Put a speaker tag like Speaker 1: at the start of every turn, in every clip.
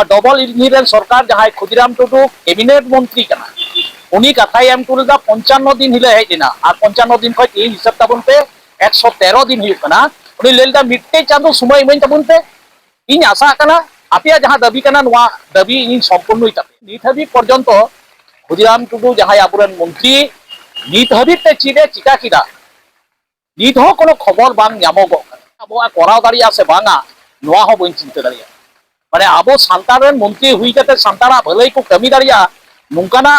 Speaker 1: Double engine सरकार जहां Khudiram Tudu cabinet मंत्री उनी कथा एम टूलेदा 55 दिन हिले हेजना और 55 दिन खो तीन हिसाब तबन पे 113 दिन हुयुकना उनी लेलदा मिट्टे चांदो समय इमाइन तबन पे इन आशा कना आपे जहां दाबी कना नवा दाबी इन संपूर्ण तापे नित हाबि पर्यंत खुदीराम टुडू जहां आबुरेन मंत्री नित हाबि ते चिदे चिका किदा नित हो कोनो खबर बांग ᱧᱟᱢᱚᱜᱚᱜ कना आबो कराव दाड़िया से बांगा नवा हो बइन चिंता दाड़िया माने आबो सान्तारेन मंत्री हुई कते सान्तारा भलाई को कमी दाड़िया नुंकाना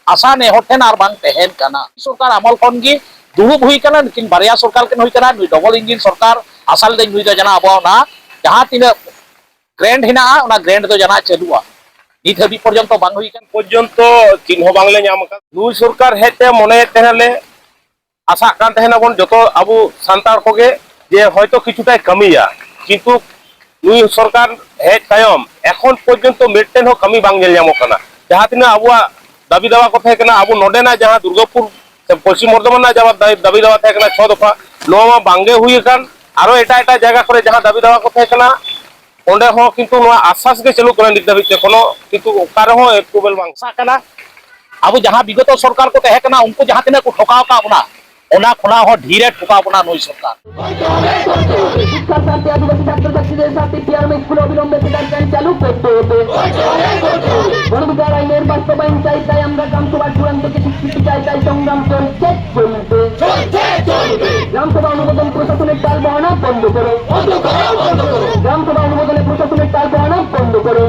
Speaker 1: आशा नेहर ठेन आर बांग तहेन कना सरकार आमल खन गी दुरुब हुई कना लेकिन बारिया सरकार केन हुई कना डबल इंजिन सरकार आसाल देन हुई जना आबो ना जहां तिना ग्रैंड हिना ओना ग्रैंड दो जना चलुआ नित हाबि पर्यंत बांग हुई कन
Speaker 2: पर्यंत चिन्ह बांगले नाम का नुई सरकार हेते मने तेहले आशा कान तेहनाबन जतो आबो सान्तार कोगे जे हयतो किछुटाय कमिया किन्तु नुई सरकार हेज तायम एखन पर्यंत मिडटेन हो कमी बांग नेल नामो कना जहां तिना आबुआ दाबी दावा को थे कना आबो नोडेना जहां दुर्गापुर पश्चिम बर्धमान जहां दाबी दावा थे कना 6 दफा नोमा बांगे हुई कान आरो एटा एटा जगह करे जहां दाबी दावा को थे कना ओंडे हो किन्तु नोआ आश्वास के चलू कना नित दाबी ते कोनो किन्तु ओकारे हो अप्रूवल बांग सा कना आबो जहां विगत सरकार को थे कना उनको जहां तिना को ठोकाव का अपना ओना खुना हो धीरे ठोका अपना नई सरकार
Speaker 3: शिक्षा शांति आदिवासी छात्र छात्रीদের সাথে পিয়ারমে স্কুল অবিলম্বে শিক্ষাদান চালু করতে হবে গণবিচার আইনের বাস্তবায়ন চাই তাই আমরা গ্রামসভা চূড়ান্ত থেকে স্বীকৃতি চাই তাই সংগ্রাম চলছে গ্রামসভা অনুমোদন প্রশাসনের টাল বাহানা বন্ধ করো গ্রামসভা অনুমোদনে প্রশাসনের টাল বাহানা বন্ধ করো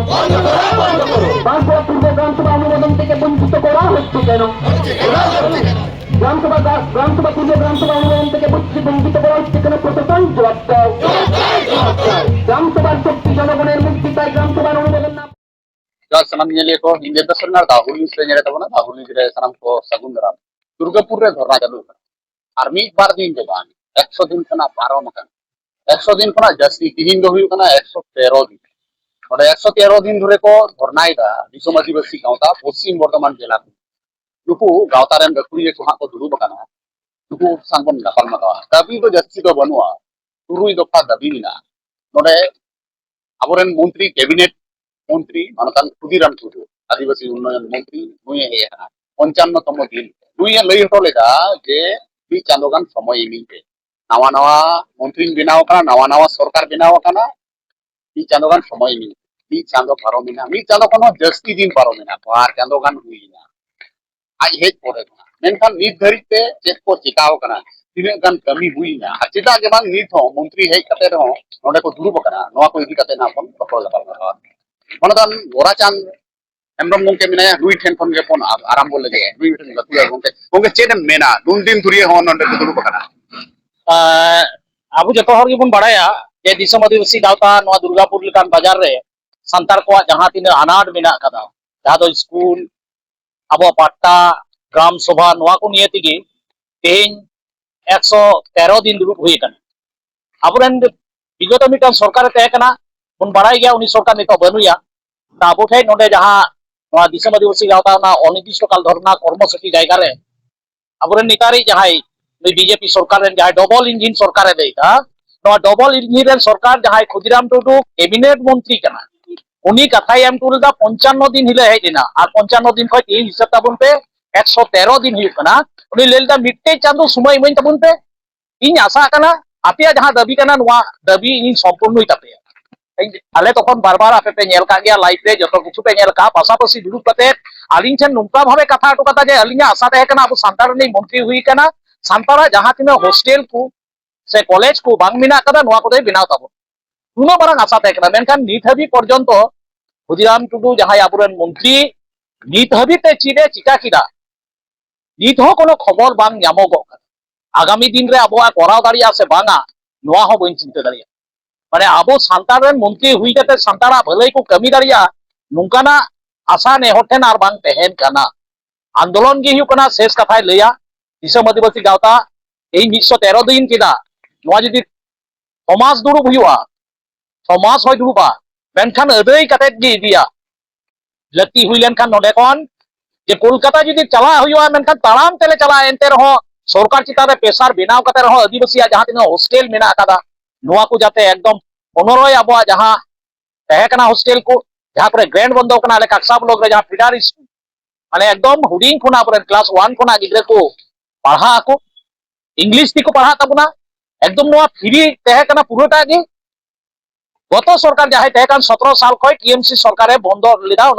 Speaker 3: 5 বছর পূর্বে গ্রামসভা অনুমোদন থেকে বঞ্চিত করা হচ্ছে কেন গ্রামসভা পূর্বে গ্রামসভা অনুমোদন থেকে বঞ্চিত করা হচ্ছে কেন প্রশাসন জবাব দাও গ্রামসভার শক্তি জনগণের মুক্তি তাই গ্রামসভার অনুমোদন না
Speaker 1: सनम को हिंदे दसना दाहुल न्यूज़ तबना दाहुल न्यूज़ सनम को सगुन दाराम दुर्गापुर रे धरना चालू और मिद बार दिन दो बान 100 दिन खना पारम कन 100 दिन खना जस्ती तिहिन दो हुई कना 113 दिन ओडे 113 दिन धरे को धरनाइदा दिसम आदिवासी गांवता पश्चिम बर्धमान जिला नुकु गावतारेन गकुरी को हा को दुरुब कना नुकु सांगबन गापाल माका दाबी तो जस्ती तो बनुआ तुरुई दफा दाबी ना नोडे आबोरेन मंत्री कैबिनेट मंत्री मानकान खुदीराम टुडू आदिवासी उन्नयन मंत्री नुये हे 55तम दिन नुये लई हटलेदा जे बि चांदोगान समय इमिंगे नवा नवा मंत्री बिनाव कना नवा नवा सरकार बिनाव कना बि चांदोगान समय इमिंगे बि चांदो पारोमिना बि चांदो कोनो जस्ती दिन पारोमिना बार चांदोगान हुईना आज हेज पड़े मेनखान नित धरिते चेक को चिकाव कना तिने गान कमी हुईना चिदा के बांग नित हो मंत्री हेज कते रहो नोडे को दुरुब कना नवा को इदि कते ना अपन पकड़ लगा मनदान गोराचान एमरम गंके मिना दुई ठेन खन के फोन आरंभ लगे दुई ठेन लतुया गंके चेदम मेना दुन दिन धुरिए हो नंदे दुरु बकना आबु जतो हर गिबन बड़ाया जे दिसम आदिवासी गावता नवा दुर्गापुर लकान बाजार रे संतार को जहां तिन अनाट मेना कदा जहां दो स्कूल आबो पाट्टा ग्राम सभा नवा को नियति गे तेन 113 दिन दुरुब हुई कन आबुरन विगत मिटन सरकार ते कना उन बड़ाई गया उनी सरकार नितो बनुया ताबो ठे नोडे जहां नवा दिसम आदिवासी गावता ना अनिर्दिष्ट काल धरना कर्मसूची जायगा रे आबुरन नितारी जहां बीजेपी सरकार रे जहां डबल इंजिन सरकार रे देता नवा डबल इंजिन रे सरकार जहां खुदीराम टुडू कैबिनेट मंत्री कना उनी कथा एम टूलेदा 55 दिन हिले हेजना और 55 दिन खो तीन हिसाब तबन पे 113 दिन हुई कना उनी लेलदा मिट्टे चांदो समय इमाइन तबन पे इन आशा कना आपे जहां दाबी कना नवा दाबी इन संपूर्ण तापे आले तखन बार बार आपे पे नेल का गया लाइव रे जतो किछु पे नेल का पासापासी दुरुब कते आलिन ठेन नुंका भावे कथा अटो कथा जे आलिना आशा तहे कना अब सांतार नि मंत्री हुई कना सांतारा जहां तिना हॉस्टल को से कॉलेज को बांग मिना कदा नवा को बिनाव ताबो उनो बारंग आशा तहे कना मेनखान नित हाबि पर्यंत खुदीराम टुडू जहां आबुरेन मंत्री नित हाबि ते चिदे चिका किदा नित हो कोनो खबर बांग ᱧᱟᱢᱚᱜᱚᱜ आगामी दिन रे अबो कराव दाड़िया से बांगा नवा हो बइन चिंता दाड़िया माने आबो सांतारेन मंत्री हुई कते सांतारा भलाई को कमी दाड़िया नुंकाना आशा नेहर ठेन आर बांग तहेन कना आंदोलन गे हुई कना शेष कथाय लैया दिसम आदिवासी गावता एई 113 दिन किदा नवा जदि समाज दुरुब हुआ समाज होय दुरुबा मेनखान अदै कते गे इदिया लती हुई लेनखान नोडे कोन जे कोलकाता जदि चला हुआ मेनखान ताराम तेले चला एनते रहो सरकार चिता रे प्रेसार बिनाव कते रहो आदिवासी जहां तिना हॉस्टल मेना कदा नवा को जाते एकदम 15 अब जहां तहे कना हॉस्टल को जहाँ को ग्रैंड बंद आले काक्सा ब्लॉक रे जहाँ फीडर स्कूल माने एकदम हुडिंग खुना क्लास 1 खुना गिद्रा को पढ़ा को इंग्लिश को पढ़ा तबना एकदम नोआ फ्री तहे कना पुरोटा गे गत सरकार जहाँ तहे कान 17 साल खय टीएमसी सरकारे बंद लेदा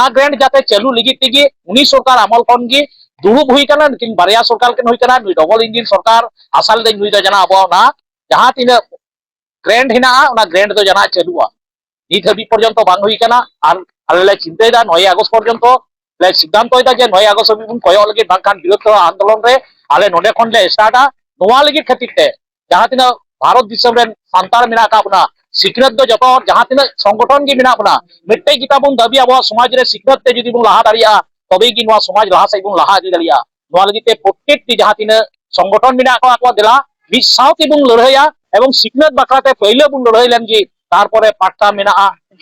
Speaker 1: ग्रैंड जाते चालू लगी तेगे उनी सरकार आमल खन गे दुरुब हुई कना लेकिन बारिया सरकार के हुई कना डबल इंजिन सरकार आसाल दे नुई दा जना अब ना जहाँ तीन ग्रैंड हिना ओना ग्रैंड दो जना चालुआ नित हबी पर्यंत बांग हुई कना आर आले चिंता दा 9 আগস্ট पर्यंत ले सिद्धांत होइदा जे 9 আগস্ট हबी बुन कयो लगी बांकान विरोध आंदोलन रे आले नोडे खन ले स्टार्टा नोवा लगी खातिर ते जहाँ तीन भारत दिसम रे सांतार मिना का अपना सिकरत दो जतो जहाँ तीन संगठन की मिना अपना मिट्टे गीता बुन दाबी अब समाज रे सिकरत ते जदि बुन लाहा दारिया तबे की नोवा समाज लाहा से बुन लाहा इदी दारिया नोवा लगी ते प्रत्येक ती जहाँ तीन संगठन मिना को आको दिला मिस साउथ बुन लड़ाइया एवं सिकरत बाखराते पहले बुन लड़ाई लेनगी तारपरे पाट्टा मिना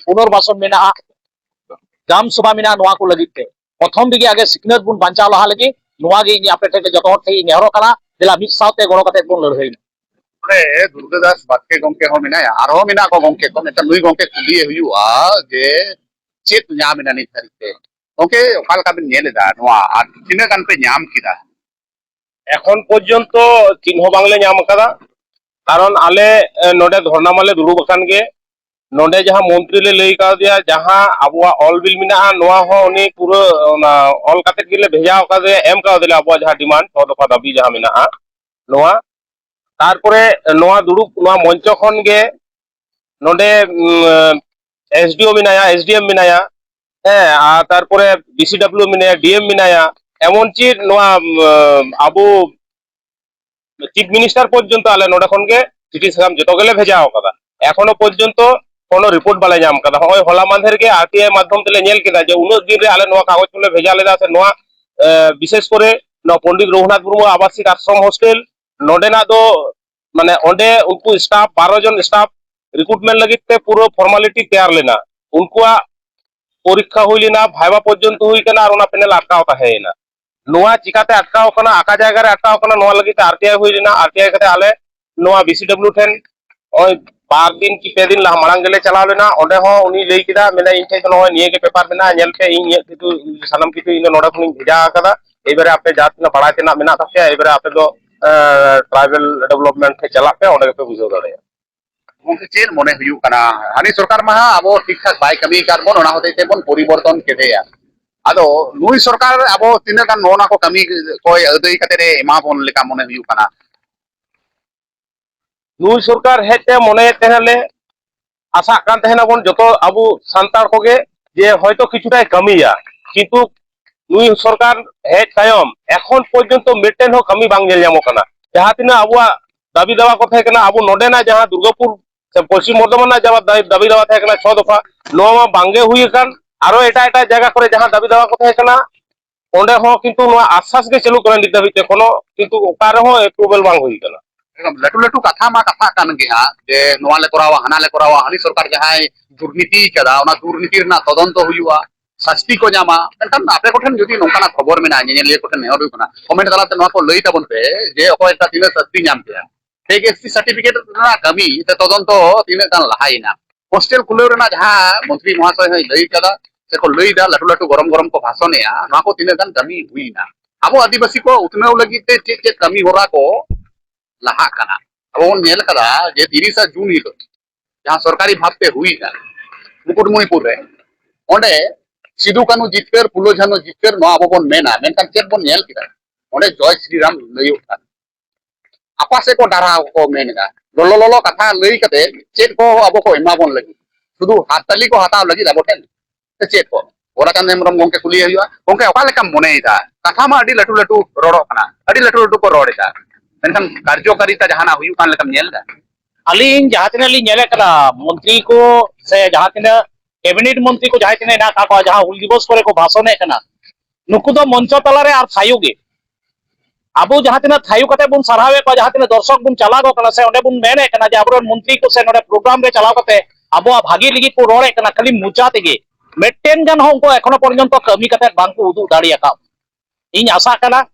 Speaker 1: पुनर्बासन मिना ग्राम सभा मिना नोवा को लगी ते प्रथम दिगे आगे सिकरत बुन बांचा लाहा लगी नोवा गे इन आपे ते जतो थे नेहरो कना दिला मिस साउथ गड़ो कते बुन लड़ाई
Speaker 4: दुर्गादास बास्के गंके हो मिना आरो मिना को गंके को नेता नुई गंके कुलिए हुआ जे चेत ᱧᱟᱢ ᱮᱱᱟ ᱱᱤᱛ ᱦᱟᱹᱨᱤᱡ ᱜᱚᱝᱠᱮ ᱚᱠᱟ ᱞᱮᱠᱟ ᱵᱤᱱ ᱧᱮᱞ ᱮᱫᱟ ᱱᱚᱣᱟ ᱟᱨ ᱛᱤᱱᱟᱹᱜ ᱜᱟᱱ ᱯᱮ ᱧᱟᱢ ᱠᱮᱫᱟ
Speaker 2: এখন পর্যন্ত চিহ্ন বাংলে ᱧᱟᱢ ᱟᱠᱟᱫᱟ কারণ আলে নোডে ধর্ণা মালে দুড়ুব আকান গে নোডে যাহা মন্ত্রী লে লই কাদিয়া যাহা আবুয়া অল বিল মিনা নোয়া হ উনি পুরো অল কাতে গিলে ভেজা কাদে এম কাদিলে আবুয়া যাহা ডিমান্ড তো দফা দাবি যাহা মিনা নোয়া তারপরে নোয়া দুড়ুব নোয়া মঞ্চ খন গে নোডে এসডিও মিনায়া এসডিএম মিনায়া হ্যাঁ আর তারপরে বিসিডব্লিউ মিনায়া ডিএম মিনায়া এমনকি নোয়া আবু চিফ মিনিস্টার পর্যন্ত আলে নোডে খন গে চিঠি সাকাম যত গেলে ভেজা কাদা এখনো পর্যন্ত কোনো রিপোর্ট বালে জাম কাদা হয় হলা মানধের গে আরটিআই মাধ্যম তেলে নেল কেদা যে 19 দিন রে আলে নোয়া কাগজ তুলে ভেজা লেদা সে নোয়া বিশেষ করে নোয়া পণ্ডিত রঘুনাথ মুর্মু আবাসিক আশ্রম হোস্টেল নোডে না দো মানে ওডে উনকু স্টাফ 12 জন স্টাফ रिक्रुटमेंट लगी ते पूरा फॉर्मालिटी तैयार लेना उनकुआ परीक्षा हुई लेना भाईवा पर्यंत हुई कना और पेनेल अटकाव ताहेना नोआ चिकाते अटकाव कना आका जायगा रे अटकाव कना नोआ लगी आरटीआई हुई लेना आरटीआई कते आले नोआ बीसीडब्ल्यू ठेन ओय 12 दिन की 6 दिन ला मांग गेले चलाव लेना ओडे हो उनी लई किदा मेना इन ठे नोय निये के पेपर मेना नेल पे इन कितु सनम कितु इन नोडा खुनी भेजा कदा एबारे आपे जातना पढ़ा तेना मेना ताके एबारे आपे दो ट्राइबल डेवलपमेंट के चला पे ओडे पे बुझो दड़े
Speaker 4: गंके चेन मने हुयु कना हानि सरकार मा आबो ठीक ठाक बाय कमी कार बन ओना होते बन परिवर्तन केदेया आदो नुई सरकार आबो तिना गान नोना को कमी कोय अदई कते रे एमा बन लेका मने हुयु कना
Speaker 2: नुई सरकार हेते मने तेहले आशा कान तेहना बन जतो आबो सांतार कोगे जे হয়তো কিছুটাই কামিয়া কিন্তু নুই সরকার হে তায়ম এখন পর্যন্ত মেটেন হো কামি বাং নেল জামো কানা যাহা তিনা আবুয়া দাবি দেওয়া কথা কেনা আবু নডে না যাহা দুর্গাপুর পশ্চিম বর্ধমান না যাওয়া দাবি দেওয়া থাকে না 6 দফা নোয়া বাঙ্গে হুই কান আরো এটা এটা জায়গা করে যাহা দাবি দেওয়া কথা কেনা ওন্ডে হ কিন্তু নোয়া আশ্বাস গে চালু করেন দিতে হইতে কোনো কিন্তু ওকারে হ অ্যাপ্রুভাল বাং হুই কানা
Speaker 4: लटू लटू कथा मा कथा कान गे हा जे नोआ ले करावा हाना ले करावा हानि सरकार जहाय दुर्नीति कदा ओना दुर्नीति ना तदंत हुयुआ शास्ति को जामा एनखान आपे कोठन जदि नोंकाना खबर मेना नेनेलिया कोठन नेहर हुई कना कमेंट दलाते नोआ को लई ताबन पे जे अको एकटा तिना शास्ति नाम पे एक एससी सर्टिफिकेट ना कमी ते तदंत तिना गान लहाइना हॉस्टल खुले रेना जहा मंत्री महाशय है लई कदा से को लई दा लटू लटू गरम गरम को भाषणया नोआ को तिना गान कमी हुईना आबो आदिवासी को उतने लगी ते चे कमी होरा को लहा कना अब नेल कदा जे 30 जून हिलो जहां सरकारी भाबते हुई ना मुकुटमणिपुर रे ओंडे सिधु कानू जितकर फुलो झानो जितकर नो अब बन मेना मेनकान चेक बन नेल किदा ओंडे जय श्री राम लई उठा आपा से को डारा को मेनगा लोलो लोलो कथा लई कते चेक को अब को एमा बन लगी शुधु हातली को हताव लगी लाबो टेन ते चेक को ओरा कान नेमरम गंके कुली हुआ गंके ओका लेका मनेइदा कथा मा अडी लटू लटू रोड़ो कना अडी लटू लटू को रोड़ेदा मेनकान कार्यकारिता जहाना हुयु कान लेका नेल दा
Speaker 1: अलीन जहाँ तीन ली नेले कदा मंत्री को से जहाँ तीन कैबिनेट मंत्री को जहाँ तीन ना का जहाँ हुल दिवस करे को भाषण कना नुकु दो मंच तलारे आर थायुगे अब जहाँ तीन थायु कते बुन सरावे को जहाँ तीन दर्शक बुन चला गो कना से ओंडे बुन मेने कना जे आबरो मंत्री को से नोडे प्रोग्राम रे चलाव कते अब भागी लगी को रोड़े कना खाली मुचा तेगे मेटेन गान हो उनको एखनो पर्यंत कमी कते बांग को उदु दाड़िया का इन आशा कना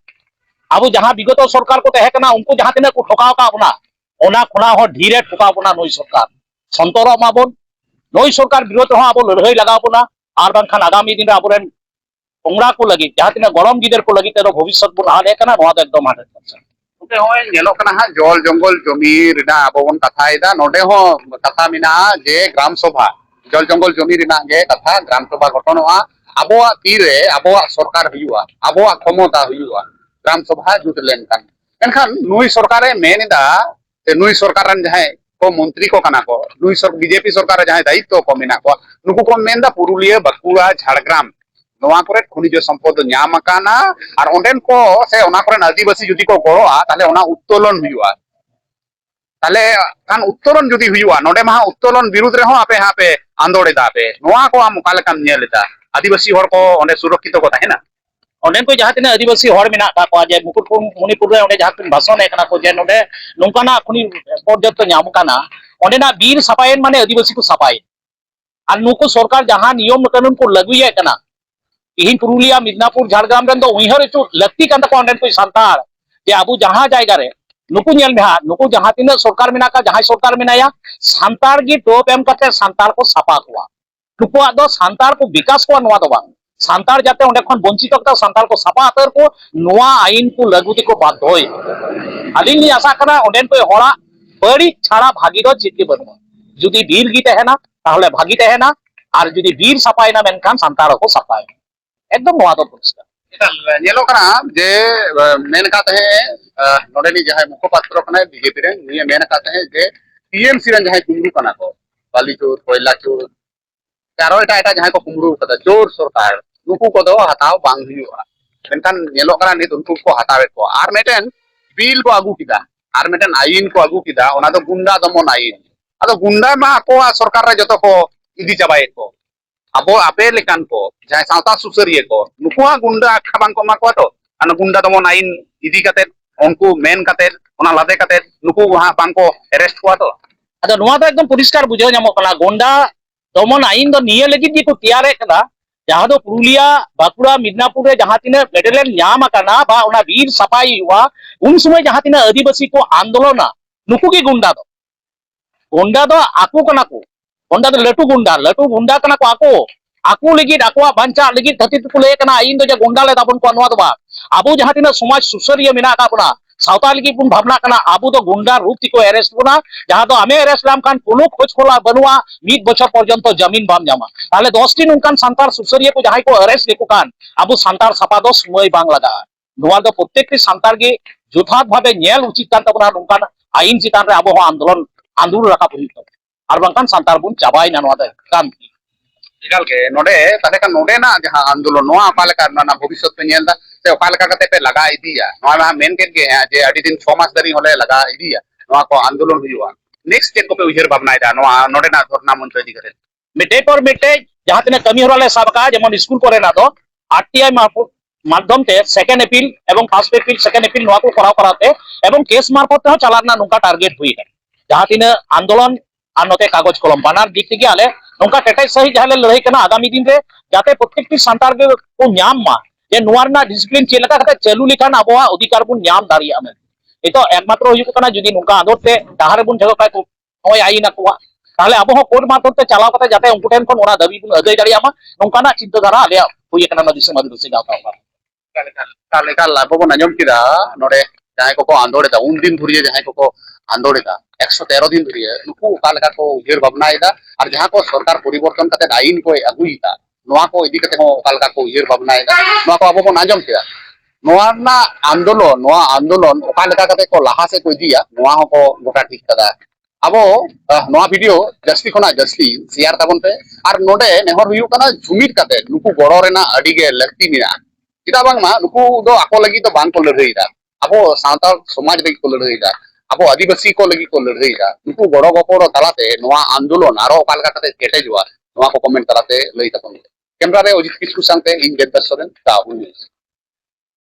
Speaker 1: अब जहाँ विगत सरकार को तहे कना उनको जहाँ तीन को ठोकाव का अपना ओना खुना हो धीरे ठोकाव बना नई सरकार संतर माबन ᱱᱩᱭ ᱥᱚᱨᱠᱟর বিরোধ ᱨᱮᱦᱚᱸ ᱟᱵᱚ ᱞᱟᱹᱲᱦᱟᱹᱭ ᱞᱟᱜᱟᱣ ᱵᱚᱱᱟ ᱟᱨ ᱵᱟᱝᱠᱷᱟᱱ ᱟᱜᱟᱢী ᱫᱤᱱ ᱨᱮ ᱟᱵᱚᱨᱮᱱ ᱯᱚᱝᱲᱟ ᱠᱚ ᱞᱟᱹᱜᱤᱫ ᱡᱟᱦᱟᱸ ᱛᱤᱱᱟᱹᱜ ᱜᱚᱲᱚᱢ ᱜᱤᱫᱟᱹᱨ ᱠᱚ ᱞᱟᱹᱜᱤᱫ ᱛᱮᱫᱚ ᱵᱷᱚᱵᱤᱥᱥᱚᱛ ᱵᱚᱱ ᱟᱫ ᱠᱟᱱᱟ ᱱᱚᱣᱟ ᱫᱚ ᱮᱠᱫᱚम 100%।
Speaker 4: ᱱᱚᱰᱮ ᱦᱚᱸ ᱧᱮᱞᱚᱜ ᱠᱟᱱᱟ ᱦᱟᱸᱜ ᱡᱚᱞ ᱡᱚᱝᱜᱚᱞ ᱡᱚᱢᱤ ᱨᱮᱱᱟᱜ ᱟᱵᱚ ᱵᱚᱱ ᱠᱟᱛᱷᱟᱭᱮᱫᱟ ᱱᱚᱰᱮ ᱦᱚᱸ ᱠᱟᱛᱷᱟ ᱢᱮᱱᱟᱜᱼᱟ ᱡᱮ ᱜᱨᱟᱢ ᱥᱚᱵᱷᱟ ᱡᱚᱞ ᱡᱚᱝᱜᱚল ᱡᱚᱢᱤ ᱨᱮᱱᱟᱜ ᱜᱮ ᱠᱟᱛᱷᱟ ᱜᱨᱟᱢ ᱥᱚᱵᱷᱟ ᱜᱷᱚᱴᱚᱱᱚᱜᱼᱟ ᱟᱵᱚᱣᱟᱜ ᱛᱤᱨᱮ ᱟᱵᱚᱣᱟᱜ ᱥᱚᱨᱠᱟর ᱦᱩᱭᱩᱜᱼᱟ ᱟᱵᱚᱣᱟᱜ ᱠᱷᱚᱢᱚᱛᱟ ᱦᱩᱭᱩᱜᱼᱟ ᱜᱨᱟᱢ ᱥᱚᱵᱷᱟ ᱡᱩᱛ ᱞᱮᱱᱠᱷᱟᱱ ᱮᱱᱠᱷᱟᱱ ᱱᱩᱭ ᱥᱚᱨᱠᱟᱨᱮ ᱢᱮᱱᱮᱫᱟ ᱥᱮ ᱱᱩᱭ ᱥᱚᱨᱠᱟর ᱨᱮᱱ ᱡᱟᱦᱟᱸᱭ ᱠᱚ ᱢᱚন্ত্রী ᱠᱚ ᱠᱟᱱᱟ ᱠᱚ ᱱᱩᱭ বিজেপি ᱥᱚᱨᱠᱟর ᱨᱮ ᱡᱟᱦᱟᱸᱭ ᱫᱟᱭᱤᱛᱛᱚ ᱠᱚ ᱢᱮᱱᱟᱜ ᱠᱚᱣᱟ ᱱᱩᱠᱩ ᱠᱚ ᱢᱮᱱᱫᱟ ᱯᱩᱨᱩᱞᱤᱭᱟᱹ ᱵᱟᱸᱠᱩᱲᱟ ঝাড়গ্রাম ᱱᱚᱣᱟ ᱠᱚᱨᱮ ᱠᱷᱚᱱᱤᱡ ᱥᱚᱢᱯᱚᱫ ᱧᱟᱢ ᱟᱠᱟᱱᱟ ᱟᱨ ᱚᱸᱰᱮᱱ ᱠᱚ ᱥᱮ ᱚᱱᱟ ᱠᱚᱨᱮᱱ ᱟᱹᱫᱤᱵᱟᱹᱥᱤ ᱡᱩᱫᱤ ᱠᱚ ᱜᱚᱲᱚᱜᱼᱟ ᱛᱟᱦᱞᱮ ᱚᱱᱟ উত্তোলন ᱦᱩᱭᱩᱜᱼᱟ তাহলে খান উত্তোলন যদি হুইয়া নডে মা উত্তোলন বিরুদ্ধ রেহ আপে হাপে আন্দোড়ে দাপে নোয়া কো আম কালেকাম নেলেতা আদিবাসী হর কো অনে সুরক্ষিত কথা है ना
Speaker 1: ᱚᱸᱰᱮᱱ ᱠᱚ ᱡᱟᱦᱟᱸ ᱛᱤᱱᱟᱹᱜ ᱟᱹᱫᱤᱵᱟᱹᱥᱤ ᱦᱚᱲ ᱢᱮᱱᱟᱜ ᱟᱠᱟᱫ ᱠᱚᱣᱟ ᱡᱮ ᱢᱩᱠᱩᱴᱢᱩᱱᱤᱯᱩᱨ ᱨᱮ ᱚᱸᱰᱮ ᱡᱟᱦᱟᱸ ᱠᱤᱱ ᱵᱷᱟᱥᱚᱱᱮᱫ ᱠᱟᱱᱟ ᱠᱚ ᱡᱮ ᱱᱚᱰᱮ ᱱᱚᱝᱠᱟᱱᱟᱜ ᱠᱷᱚᱱᱤ ᱯᱚᱨᱡᱚᱱᱛᱚ ᱧᱟᱢ ᱠᱟᱱᱟ ᱚᱸᱰᱮᱱᱟᱜ ᱵᱤᱨ ᱥᱟᱯᱷᱟᱭᱮᱱ ᱢᱟᱱᱮ ᱟᱹᱫᱤᱵᱟᱹᱥᱤ ᱠᱚ ᱥᱟᱯᱷᱟᱭᱮᱱ ᱟᱨ ᱱᱩᱠᱩ ᱥᱚᱨᱠᱟর ᱡᱟᱦᱟᱸ ᱱᱤᱭᱚᱢ ᱠᱟᱹᱱᱩᱱ ᱠᱚ ᱞᱟᱹᱜᱩᱭᱮᱫ ᱠᱟᱱᱟ ᱛᱤᱦᱤᱧ ᱯᱩᱨᱩᱞᱤᱭᱟᱹ ᱢᱤᱫᱱᱟᱯᱩᱨ ঝাড়গ্রাম ᱨᱮᱱ ᱫᱚ ᱩᱭᱦᱟᱹᱨ ᱦᱚᱪᱚ ᱞᱟᱹᱠᱛᱤ ᱠᱟᱱ ᱛᱟᱠᱚᱣᱟ ᱚᱸᱰᱮᱱ ᱠᱚ ᱥᱟᱱᱛᱟᱲ ᱡᱮ ᱟᱵᱚ ᱡᱟᱦᱟᱸ ᱡᱟᱭᱜᱟ ᱨᱮ ᱱᱩᱠᱩ ᱧᱮᱞ ᱢᱮ ᱦᱟᱸᱜ ᱱᱩᱠᱩ ᱡᱟᱦᱟᱸ ᱛᱤᱱᱟᱹᱜ ᱥᱚᱨᱠᱟর ᱢᱮᱱᱟᱜ ᱠᱟᱜ ᱡᱟᱦᱟᱸᱭ ᱥᱚᱨᱠᱟর ᱢᱮᱱᱟᱭᱟ ᱥᱟᱱᱛᱟᱲ ᱜᱮ ᱴᱚᱯ ᱮᱢ ᱠᱟᱛᱮ ᱥᱟᱱᱛᱟᱲ ᱠᱚ ᱥᱟᱯᱟ ᱠᱚᱣᱟ ᱱᱩᱠᱩᱣᱟᱜ ᱫᱚ ᱥᱟᱱᱛᱟᱲ ᱠᱚ ᱵᱤᱠᱟᱥ ᱠᱚᱣᱟ ᱱᱚᱣᱟ ᱫᱚ ᱵᱟᱝ ᱥᱟᱱᱛᱟᱲ ᱡᱟᱛᱮ ᱚᱸᱰᱮ ᱠᱷᱚᱱ ᱵᱚᱧᱪᱤᱛ ᱠᱟᱛᱮ ᱥᱟᱱᱛᱟᱲ ᱠᱚ ᱥᱟᱯᱟ ᱩᱛᱟᱹᱨ ᱠᱚ ᱱᱚᱣᱟ আইন ᱠᱚ ᱞᱟᱹᱜᱩ ᱛᱮᱠᱚ ᱵᱟᱫᱽᱫᱷᱚᱭ ᱟᱹᱞᱤᱧ ᱞᱤᱧ ᱟᱥᱟᱜ ᱠᱟᱱᱟ ᱚᱸᱰᱮᱱ ᱠᱚ ᱦᱚᱲᱟᱜ ᱵᱟᱹᱲᱤᱡ ᱪᱷᱟᱲᱟ ᱵᱷᱟᱹᱜᱤ ᱫᱚ ᱪᱮᱫ ᱜᱮ ᱵᱟᱹᱱᱩᱜᱼᱟ ᱡᱩᱫᱤ ᱵᱤᱨ ᱜᱮ ᱛᱟᱦᱮᱱᱟ ᱛᱟᱦᱞᱮ ᱵᱷᱟᱹᱜᱤ ᱛᱟᱦᱮᱱᱟ ᱟᱨ ᱡᱩᱫᱤ ᱵᱤᱨ ᱥᱟᱯᱷᱟᱭᱮᱱᱟ ᱢᱮᱱᱠᱷᱟᱱ ᱥᱟᱱᱛᱟᱲ ᱦᱚᱸᱠᱚ ᱥᱟᱯᱷᱟᱭᱮᱱᱟ ᱮᱠᱫᱚᱢ ᱱᱚᱣᱟ ᱫᱚ ᱯᱚᱨᱤষ্কার
Speaker 4: ᱧᱮᱞᱚᱜ ᱠᱟᱱᱟ ᱡᱮ ᱢᱮᱱ ᱠᱟᱛ ᱛᱟᱦᱮᱸ ᱱᱚᱰᱮᱱᱤᱡ ᱡᱟᱦᱟᱸᱭ ᱢᱩᱠᱷᱚᱯᱟᱛᱨᱚ ᱠᱟᱱᱟᱭ বিজেপি ᱨᱮᱱ ᱱᱩᱭᱮ ᱢᱮᱱ ᱠᱟᱛ ᱛᱟᱦᱮᱸ ᱡᱮ টিএমসি ᱨᱮᱱ ᱡᱟᱦᱟᱸᱭ ᱠᱩᱢᱲᱩ ᱠᱟᱱᱟ ᱠᱚ ᱵᱟᱞᱤ ᱪᱳᱨ ᱠᱚᱭᱞᱟ ᱪᱳᱨ ᱟᱨᱚ ᱮᱴᱟᱜ ᱮᱴᱟᱜ ᱡᱟᱦᱟᱸᱭ ᱠᱚ ᱠᱩᱢᱲᱩ ᱠᱟᱫᱟ ᱪᱳᱨ ᱥᱚᱨᱠᱟর ᱱᱩᱠᱩ ᱠᱚᱫᱚ ᱦᱟᱛᱟᱣ ᱵᱟᱝ ᱦᱩᱭᱩᱜᱼᱟ ᱢᱮᱱᱠᱷᱟᱱ ᱧᱮᱞᱚᱜ ᱠᱟᱱᱟ ᱱᱤᱛ ᱩᱱᱠᱩ ᱠᱚ ᱦᱟᱛᱟᱣᱮᱫ ᱠᱚᱣᱟ ᱟᱨ ᱢᱤᱫᱴᱮᱱ বিল ᱠᱚ ᱟᱹᱜᱩ ᱠᱮᱫᱟ ᱟᱨ ᱢᱤᱫᱴᱮᱱ আইন ᱠᱚ ᱟᱹᱜᱩ ᱠᱮᱫᱟ ᱚᱱᱟ ᱫᱚ গুন্ডা দমন আইন ᱟᱫᱚ গুন্ডা ᱢᱟ ᱟᱠᱚᱣᱟᱜ ᱥᱚᱨᱠᱟর ᱨᱮ ᱡᱚᱛᱚ ᱠᱚ ᱤᱫᱤ ᱪᱟᱵᱟᱭᱮᱫ ᱠᱚ ᱟᱵᱚ ᱟᱯᱮ ᱞᱮᱠᱟᱱ ᱠᱚ ᱡᱟᱦᱟᱸᱭ ᱥᱟᱶᱛᱟ ᱥᱩᱥᱟᱹᱨᱤᱭᱟᱹ ᱠᱚ ᱱᱩᱠᱩᱣᱟᱜ গুন্ডা ᱟᱠᱷᱟ ᱵᱟᱝ ᱠᱚ ᱮᱢᱟ ᱠᱚᱣᱟ ᱛᱚ ᱚᱱᱟ গুন্ডা দমন আইন ᱤᱫᱤ ᱠᱟᱛᱮ उनको मेन कते ओना लादे कते नुकु वहां बांको अरेस्ट हुआ तो
Speaker 1: ᱟᱫᱚ ᱱᱚᱣᱟ ᱫᱚ ᱮᱠᱫᱚᱢ ᱯᱚরিষ্কার ᱵᱩᱡᱷᱟᱹᱣ ᱧᱟᱢᱚᱜ ᱠᱟᱱᱟ ᱜᱚন্ডᱟ দমন আইন ᱫᱚ ᱱᱤᱭᱟᱹ ᱞᱟᱹᱜᱤᱫ ᱜᱮᱠᱚ ᱛᱮᱭᱟᱨᱮᱫ ᱠᱟᱱᱟ ᱡᱟᱦᱟᱸ ᱫᱚ ᱯᱩᱨᱩᱞᱤᱭᱟᱹ ᱵᱟᱸᱠᱩᱲᱟ ᱢᱤᱫᱱᱟᱯᱩᱨ ᱨᱮ ᱡᱟᱦᱟᱸ ᱛᱤᱱᱟᱹᱜ ᱢᱮᱰᱮᱞᱮᱢ ᱧᱟᱢ ᱟᱠᱟᱱᱟ ᱵᱟ ᱚᱱᱟ ᱵᱤᱨ ᱥᱟᱯᱷᱟᱭ ᱦᱩᱭᱩᱜᱼᱟ ᱩᱱ ᱥᱚᱢᱚᱭ ᱡᱟᱦᱟᱸ ᱛᱤᱱᱟᱹᱜ ᱟᱹᱫᱤᱵᱟᱹᱥᱤ ᱠᱚ ᱟᱱᱫᱳᱞᱚᱱᱟ ᱱᱩᱠᱩ ᱜᱮ ᱜᱩন্ডᱟ ᱫᱚ ᱟᱠᱚ ᱠᱟᱱᱟ ᱠᱚ ᱜᱩন্ডᱟ ᱫᱚ ᱞᱟᱹᱴᱩ ᱜᱩন্ᱰᱟ ᱠᱟᱱᱟ ᱠᱚ ako ligid akwa banca ligid khatir ko lay kana ain do je gonda le dabon ko noa do ba abu jahan tina somaj susariya mena ka puna sauta ligid bun bhabna kana abu do gunda rup tiko arrest buna jahan do ame arrest lam kan কোনো খোঁজ খোলা বানুয়া mid বছর পর্যন্ত জমিন বাম জামা তাহলে 10 দিন উনকান সান্তার সুসরিয়া ko jahay ko arrest লেকো kan abu santar sapa do সময় বাং লাগা নোয়া do প্রত্যেকটি সান্তার ge যথার্থ ভাবে nyel উচিত kan tabuna উনকান আইন চিতান রে abu আন্দোলন রাখা হইতো আর বাংকান সান্তার বুন চাবাই না নোয়া kan
Speaker 4: निकाल के नोडे ताले का नोडे ना जहां आंदोलन नोआ पाले का ना भविष्य पे नियंदा से पाले का कते पे लगा इदिया नोआ ना मेन के जे अडी दिन 6 मास दरी होले लगा इदिया नोआ को आंदोलन हुआ नेक्स्ट स्टेप को पे उहिर भावना इदा नोआ नोडे ना धरना मंच इदी करे
Speaker 1: मिटे पर मिटे जहां तिना कमी होराले सबका जेमन स्कूल करे ना तो आरटीआई माध्यम ते सेकेंड अपील एवं फर्स्ट अपील सेकेंड अपील नोआ को कराव कराते एवं केस मार्फत हो चालाना नुका टारगेट हुई है जहां तिना आंदोलन আর নতে কাগজ কলম বানার দিক থেকে আলে নৌকা টেটাই সহি যাহলে লড়াই কেনা আগামী দিন রে যাতে প্রত্যেকটি সান্তার কো ᱧᱟᱢ মা যে নোয়ারনা ডিসিপ্লিন চে লেকা কাতে চালু লিখান আবহাওয়া অধিকার বুন ᱧাম দাঁড়িয়ে আমি এতো একমাত্র হইুক কানা যদি নৌকা আদরতে ডাহারে বুন ঝগড়া কো হয় আইন আকুয়া তাহলে আবহাওয়া কোর্ট মারফতে চালাও কাতে যাতে উনকু টেন কোন ওরা দাবি বুন আদায় দাঁড়িয়ে আমা নৌকানা চিন্তাধারা আলে হইয়ে কানা না দিশে মাদুসে গাওতা
Speaker 4: ताले का लाभो को नजम किदा नोडे जहां को आंदोलन दा उन दिन धुरिए जहां को आंदोलन दा 113 दिन धुरिए नुकु कालका को उहिर भावना इदा और जहां को सरकार परिवर्तन कते आईन को अगुईता नोआ को इदी कते हो कालका को उहिर भावना इदा नोआ को आबो को नजम किदा नोआ ना आंदोलन कालका कते को लाहा से को इदिया नोआ को गोटा ठीक कदा अब नोआ वीडियो जस्ती खोना जस्ती शेयर ताबन पे और नोडे नेहर हुयु कना जुमिद कते नुकु गड़ो रेना अडी गे लगती मिना kita bang ma nuku do ako lagi to bang ko ladai da abo santal somaj lagi ko ladai da abo adibasi ko lagi ko ladai da nuku goro goporo talate noa andolon aro kalka kate kete jua noa ko comment talate lai tapon camera re ojit kisu sangte in gedda soren ta